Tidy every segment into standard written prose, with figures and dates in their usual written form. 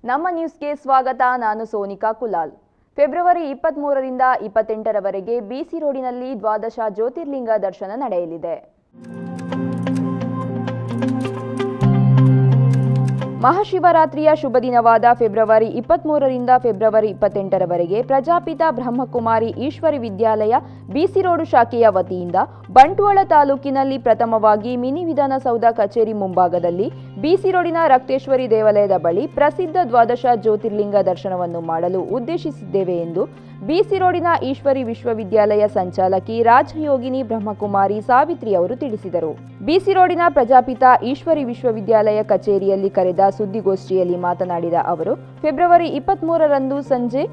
ನಮ್ಮ ನ್ಯೂಸ್ಗೆ ಸ್ವಾಗತ. ನಾನು ಸೋನಿಕಾ ಕುಲಾಲ್. ಫೆಬ್ರವರಿ 23ರಿಂದ 28ರವರೆಗೆ ಬಿಸಿ ರೋಡಿನಲ್ಲಿ ದ್ವಾದಶ ಜ್ಯೋತಿರ್ಲಿಂಗ ದರ್ಶನ ನಡೆಯಲಿದೆ. ಮಹಾಶಿವರಾತ್ರಿಯ ಶುಭ ದಿನವಾದ ಫೆಬ್ರವರಿ 23ರಿಂದ ಫೆಬ್ರವರಿ 28ರವರೆಗೆ ಪ್ರಜಾಪಿತ ಬ್ರಹ್ಮಕುಮಾರಿ ಈಶ್ವರಿ ವಿದ್ಯಾಲಯ ಬಿಸಿ ರೋಡು ಶಾಖೆಯ ವತಿಯಿಂದ ಬಂಟ್ವಾಳ ತಾಲೂಕಿನಲ್ಲಿ ಪ್ರಥಮವಾಗಿ ಮಿನಿ ವಿಧಾನಸೌಧ ಕಚೇರಿ ಮುಂಭಾಗದಲ್ಲಿ ಬಿಸಿ ರೋಡಿನ ರಕ್ತೇಶ್ವರಿ ದೇವಾಲಯದ ಬಳಿ ಪ್ರಸಿದ್ಧ ದ್ವಾದಶ ಜ್ಯೋತಿರ್ಲಿಂಗ ದರ್ಶನವನ್ನು ಮಾಡಲು ಉದ್ದೇಶಿಸಿದ್ದೇವೆ ಎಂದು ಬಿಸಿ ರೋಡಿನ ಈಶ್ವರಿ ವಿಶ್ವವಿದ್ಯಾಲಯ ಸಂಚಾಲಕಿ ರಾಜಯೋಗಿನಿ ಬ್ರಹ್ಮಕುಮಾರಿ ಸಾವಿತ್ರಿ ಅವರು ತಿಳಿಸಿದರು. ಬಿಸಿ ರೋಡಿನ ಪ್ರಜಾಪಿತ ಈಶ್ವರಿ ವಿಶ್ವವಿದ್ಯಾಲಯ ಕಚೇರಿಯಲ್ಲಿ ಕರೆದ ಸುದ್ದಿಗೋಷ್ಠಿಯಲ್ಲಿ ಮಾತನಾಡಿದ ಅವರು, ಫೆಬ್ರವರಿ 23ರಂದು ಸಂಜೆ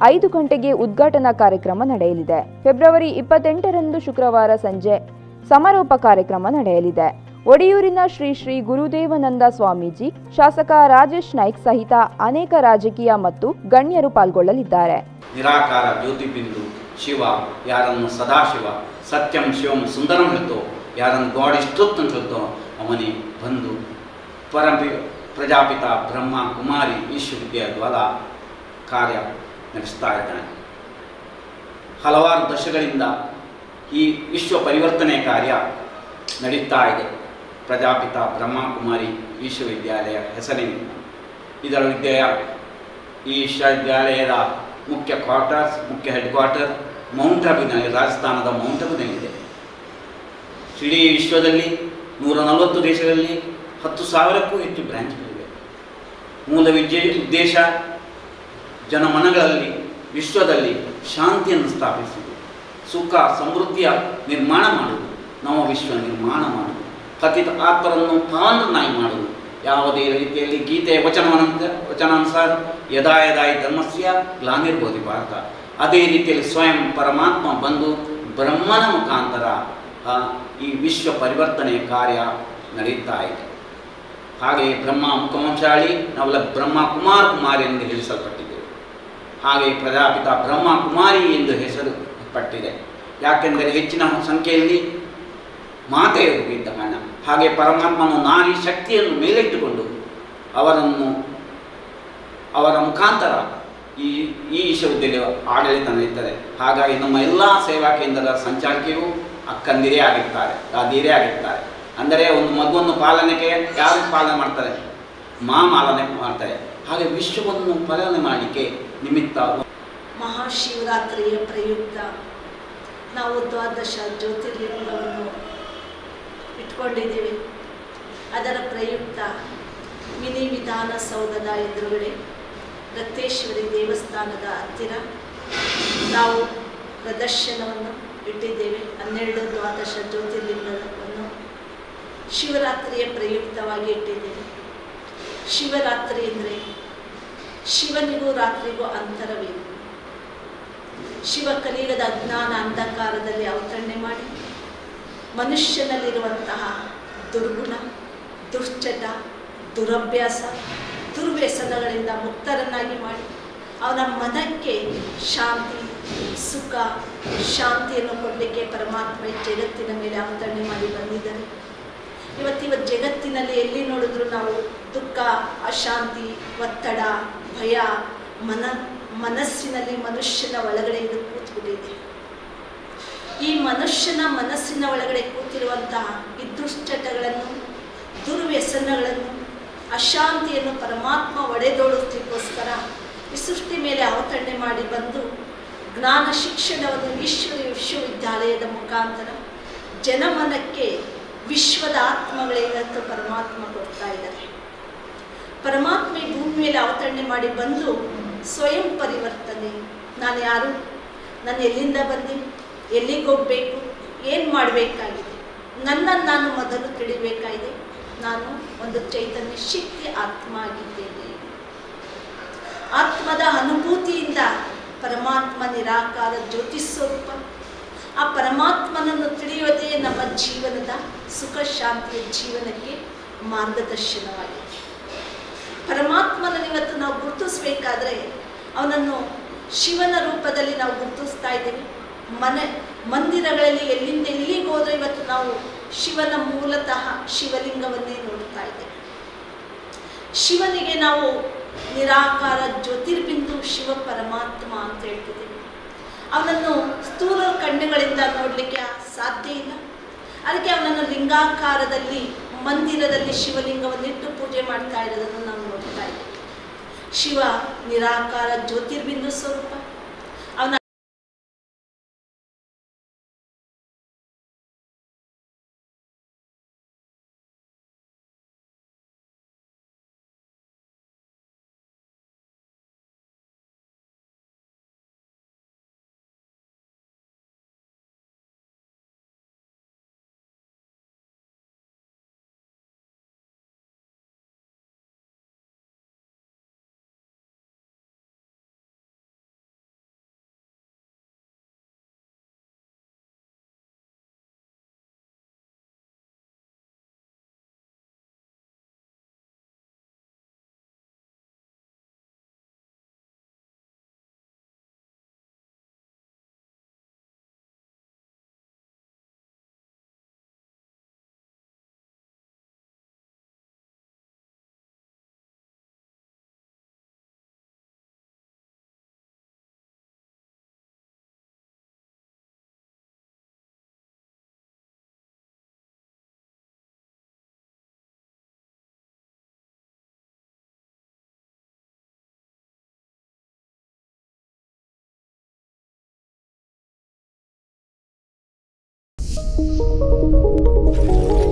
5 ಗಂಟೆಗೆ ಉದ್ಘಾಟನಾ ಕಾರ್ಯಕ್ರಮ ನಡೆಯಲಿದೆ. ಫೆಬ್ರವರಿ 28ರಂದು ಶುಕ್ರವಾರ ಸಂಜೆ ಸಮಾರೋಪ ಕಾರ್ಯಕ್ರಮ ನಡೆಯಲಿದೆ. ಒಡಿಯೂರಿನ ಶ್ರೀ ಶ್ರೀ ಗುರುದೇವನಂದ ಸ್ವಾಮೀಜಿ, ಶಾಸಕ ರಾಜೇಶ್ ನಾಯ್ಕ್ ಸಹಿತ ಅನೇಕ ರಾಜಕೀಯ ಮತ್ತು ಗಣ್ಯರು ಪಾಲ್ಗೊಳ್ಳಲಿದ್ದಾರೆ. ನಿರಾಕಾರ ಜ್ಯೋತಿಬಿಂದು ಶಿವ ಯಾರನ್ನು ಸದಾಶಿವ ಸತ್ಯಂ ಶಿವಂ ಸುಂದರಂ ಹೇಳ್ತೋ, ಯಾರನ್ನು ಗಾಡ್ ಇಷ್ಟೊತ್ತು ಅಂತ ಹೇಳ್ತೋ ಅವನೇ ಬಂದು ಪ್ರಜಾಪಿತ ಬ್ರಹ್ಮ ಕುಮಾರಿ ವಿಶ್ವವಿದ್ಯಾಲಯದ ಕಾರ್ಯ ನಡೆಸ್ತಾ ಇದ್ದಾನೆ. ಹಲವಾರು ದಶಕಗಳಿಂದ ಈ ವಿಶ್ವ ಪರಿವರ್ತನೆ ಕಾರ್ಯ ನಡೀತಾ ಇದೆ. ಪ್ರಜಾಪಿತ ಬ್ರಹ್ಮ ಕುಮಾರಿ ವಿಶ್ವವಿದ್ಯಾಲಯ ಹೆಸರಿನಿಂದ ಇದರ ಈ ವಿಶ್ವವಿದ್ಯಾಲಯದ ಮುಖ್ಯ ಹೆಡ್ ಕ್ವಾರ್ಟರ್ ಮೌಂಟ್ ಅಬುನಲ್ಲಿ, ರಾಜಸ್ಥಾನದ ಮೌಂಟ್ ಅಬುನಲ್ಲಿದೆ. ಇಡೀ ವಿಶ್ವದಲ್ಲಿ 140 ದೇಶಗಳಲ್ಲಿ 10,000ಕ್ಕೂ ಹೆಚ್ಚು ಬ್ರಾಂಚ್ಗಳಿವೆ. ಮೂಲ ಉದ್ದೇಶ ಜನಮನಗಳಲ್ಲಿ ವಿಶ್ವದಲ್ಲಿ ಶಾಂತಿಯನ್ನು ಸ್ಥಾಪಿಸುವುದು, ಸುಖ ಸಮೃದ್ಧಿಯ ನಿರ್ಮಾಣ ಮಾಡುವುದು, ನವ ವಿಶ್ವ ನಿರ್ಮಾಣ ಮಾಡುವುದು, ಪತಿತ ಆತ್ಮರನ್ನು ಪಾವನನ್ನಾಗಿ ಮಾಡುವುದು. ಯಾವುದೇ ರೀತಿಯಲ್ಲಿ ಗೀತೆಯ ವಚನಾನುಸಾರ ಯದಾ ಯದಾಯಿ ಧರ್ಮಸ್ಯ ಗ್ಲಾನಿರ್ಬೋದು ಭಾರತ, ಅದೇ ರೀತಿಯಲ್ಲಿ ಸ್ವಯಂ ಪರಮಾತ್ಮ ಬಂದು ಬ್ರಹ್ಮನ ಮುಖಾಂತರ ಈ ವಿಶ್ವ ಪರಿವರ್ತನೆ ಕಾರ್ಯ ನಡೆಯುತ್ತಾ ಇದೆ. ಹಾಗೆ ಬ್ರಹ್ಮ ಮುಖವಂಶಾಳಿ ನಾವೆಲ್ಲ ಬ್ರಹ್ಮ ಕುಮಾರಿ ಎಂದು ಹೇಳಿಸಲ್ಪಟ್ಟಿದ್ದೇವೆ. ಹಾಗೆ ಪ್ರಜಾಪಿತ ಬ್ರಹ್ಮ ಕುಮಾರಿ ಎಂದು ಹೆಸರು ಪಟ್ಟಿದೆ. ಯಾಕೆಂದರೆ ಹೆಚ್ಚಿನ ಸಂಖ್ಯೆಯಲ್ಲಿ ಮಾತೆಯರು ಇದ್ದ ಕಾರಣ. ಹಾಗೆ ಪರಮಾತ್ಮನು ನಾರಿ ಶಕ್ತಿಯನ್ನು ಮೇಲಿಟ್ಟುಕೊಂಡು ಅವರ ಮುಖಾಂತರ ಈ ವಿಶ್ವವಿದ್ಯಾಲಯ ಆಡಳಿತ ನಡೆಯುತ್ತದೆ. ಹಾಗಾಗಿ ನಮ್ಮ ಎಲ್ಲ ಸೇವಾ ಕೇಂದ್ರದ ಸಂಚಾಲಕಿಯು ಅಕ್ಕಂದಿರೇ ಆಗಿರ್ತಾರೆ, ದಾದಿಯರೇ ಆಗಿರ್ತಾರೆ. ಅಂದರೆ ಒಂದು ಮಗುವನ್ನು ಪಾಲನೆಗೆ ಯಾರು ಪಾಲನೆ ಮಾಡ್ತಾರೆ? ಮಾಲನೆ ಮಾಡ್ತಾರೆ. ಹಾಗೆ ವಿಶ್ವವನ್ನು ಪಾಲನೆ ಮಾಡಲಿಕ್ಕೆ ನಿಮಿತ್ತ ಮಹಾಶಿವರಾತ್ರಿಯ ಪ್ರಯುಕ್ತ ನಾವು ದ್ವಾದಶ ಜ್ಯೋತಿರ್ಲಿಂಗವನ್ನು ಇಟ್ಕೊಂಡಿದ್ದೀವಿ. ಅದರ ಪ್ರಯುಕ್ತ ಮಿನಿ ವಿಧಾನಸೌಧದ ಎದುರುಗಡೆ ರಕ್ತೇಶ್ವರಿ ದೇವಸ್ಥಾನದ ಹತ್ತಿರ ನಾವು ಪ್ರದರ್ಶನವನ್ನು ಇಟ್ಟಿದ್ದೇವೆ. 12 ದ್ವಾದಶ ಜ್ಯೋತಿರ್ಲಿಂಗವನ್ನು ಶಿವರಾತ್ರಿಯ ಪ್ರಯುಕ್ತವಾಗಿ ಇಟ್ಟಿದ್ದೇವೆ. ಶಿವರಾತ್ರಿ ಅಂದರೆ ಶಿವನಿಗೂ ರಾತ್ರಿಗೂ ಅಂತರವೇನು? ಶಿವ ಕಲಿಯುಗದ ಅಜ್ಞಾನ ಅಂಧಕಾರದಲ್ಲಿ ಅವತರಣೆ ಮಾಡಿ ಮನುಷ್ಯನಲ್ಲಿರುವಂತಹ ದುರ್ಗುಣ, ದುಶ್ಚಟ, ದುರಭ್ಯಾಸ, ದುರ್ವ್ಯಸನಗಳಿಂದ ಮುಕ್ತರನ್ನಾಗಿ ಮಾಡಿ ಅವನ ಮನಕ್ಕೆ ಶಾಂತಿ, ಸುಖ, ಶಾಂತಿಯನ್ನು ಕೊಡಲಿಕ್ಕೆ ಪರಮಾತ್ಮ ಜಗತ್ತಿನ ಮೇಲೆ ಅವತರಣೆ ಮಾಡಿ ಬಂದಿದ್ದಾರೆ. ಇವತ್ತಿನ ಜಗತ್ತಿನಲ್ಲಿ ಎಲ್ಲಿ ನೋಡಿದ್ರು ನಾವು ದುಃಖ, ಅಶಾಂತಿ, ಒತ್ತಡ, ಭಯ ಮನಸ್ಸಿನಲ್ಲಿ ಮನುಷ್ಯನ ಒಳಗಡೆ ಇದು ಕೂತ್ಬಿಟ್ಟಿದೆ. ಈ ಮನುಷ್ಯನ ಮನಸ್ಸಿನ ಒಳಗಡೆ ಕೂತಿರುವಂತಹ ಈ ದುಶ್ಚಟಗಳನ್ನು, ದುರ್ವ್ಯಸನಗಳನ್ನು, ಅಶಾಂತಿಯನ್ನು ಪರಮಾತ್ಮ ಒಡೆದೋಡಿಸ್ಲಿಕ್ಕೋಸ್ಕರ ಈ ಸೃಷ್ಟಿ ಮೇಲೆ ಅವತರಣೆ ಮಾಡಿ ಬಂದು ಜ್ಞಾನ ಶಿಕ್ಷಣವನ್ನು ಈಶ್ವರಿ ವಿಶ್ವವಿದ್ಯಾಲಯದ ಮುಖಾಂತರ ಜನಮನಕ್ಕೆ ವಿಶ್ವದ ಆತ್ಮಗಳಿಗಂತೂ ಪರಮಾತ್ಮ ಕೊಡ್ತಾ ಇದ್ದಾರೆ. ಪರಮಾತ್ಮ ಈ ಭೂಮಿ ಮೇಲೆ ಅವತರಣೆ ಮಾಡಿ ಬಂದು ಸ್ವಯಂ ಪರಿವರ್ತನೆ, ನಾನು ಯಾರು, ನಾನು ಎಲ್ಲಿಂದ ಬಂದೆ, ಎಲ್ಲಿಗೆ ಹೋಗಬೇಕು, ಏನು ಮಾಡಬೇಕಾಗಿದೆ, ನನ್ನನ್ನು ನಾನು ಮೊದಲು ತಿಳಿಬೇಕಾಗಿದೆ. ನಾನು ಒಂದು ಚೈತನ್ಯ ಶಕ್ತಿ ಆತ್ಮ ಆಗಿದ್ದೇನೆ. ಆತ್ಮದ ಅನುಭೂತಿಯಿಂದ ಪರಮಾತ್ಮ ನಿರಾಕಾರ ಜ್ಯೋತಿ ಸ್ವರೂಪ. ಆ ಪರಮಾತ್ಮನನ್ನು ತಿಳಿಯೋದೇ ನಮ್ಮ ಜೀವನದ ಸುಖ ಶಾಂತಿಯ ಜೀವನಕ್ಕೆ ಮಾರ್ಗದರ್ಶನವಾಗಿದೆ. ಪರಮಾತ್ಮನನ್ನು ಇವತ್ತು ನಾವು ಗುರುತಿಸಬೇಕಾದ್ರೆ ಅವನನ್ನು ಶಿವನ ರೂಪದಲ್ಲಿ ನಾವು ಗುರುತಿಸ್ತಾ ಇದ್ದೀವಿ. ಮಂದಿರಗಳಲ್ಲಿ ಎಲ್ಲಿಂದ ಎಲ್ಲಿಗೆ ಹೋದರೆ ಇವತ್ತು ನಾವು ಶಿವನ ಮೂಲತಃ ಶಿವಲಿಂಗವನ್ನೇ ನೋಡ್ತಾ ಇದ್ದೇವೆ. ಶಿವನಿಗೆ ನಾವು ನಿರಾಕಾರ ಜ್ಯೋತಿರ್ಬಿಂದು ಶಿವ ಪರಮಾತ್ಮ ಅಂತ ಹೇಳ್ತಿದ್ದೇವೆ. ಅವನನ್ನು ಸ್ಥೂಲ ಕಣ್ಣುಗಳಿಂದ ನೋಡಲಿಕ್ಕೆ ಸಾಧ್ಯ ಇಲ್ಲ. ಅದಕ್ಕೆ ಅವನನ್ನು ಲಿಂಗಾಕಾರದಲ್ಲಿ ಮಂದಿರದಲ್ಲಿ ಶಿವಲಿಂಗವನ್ನಿಟ್ಟು ಪೂಜೆ ಮಾಡ್ತಾ ಇರೋದನ್ನು ನಾವು ನೋಡ್ತಾ ಇದ್ದೇವೆ. ಶಿವ ನಿರಾಕಾರ ಜ್ಯೋತಿರ್ಬಿಂದು ಸ್ವರೂಪ. ಅವನ Thank you.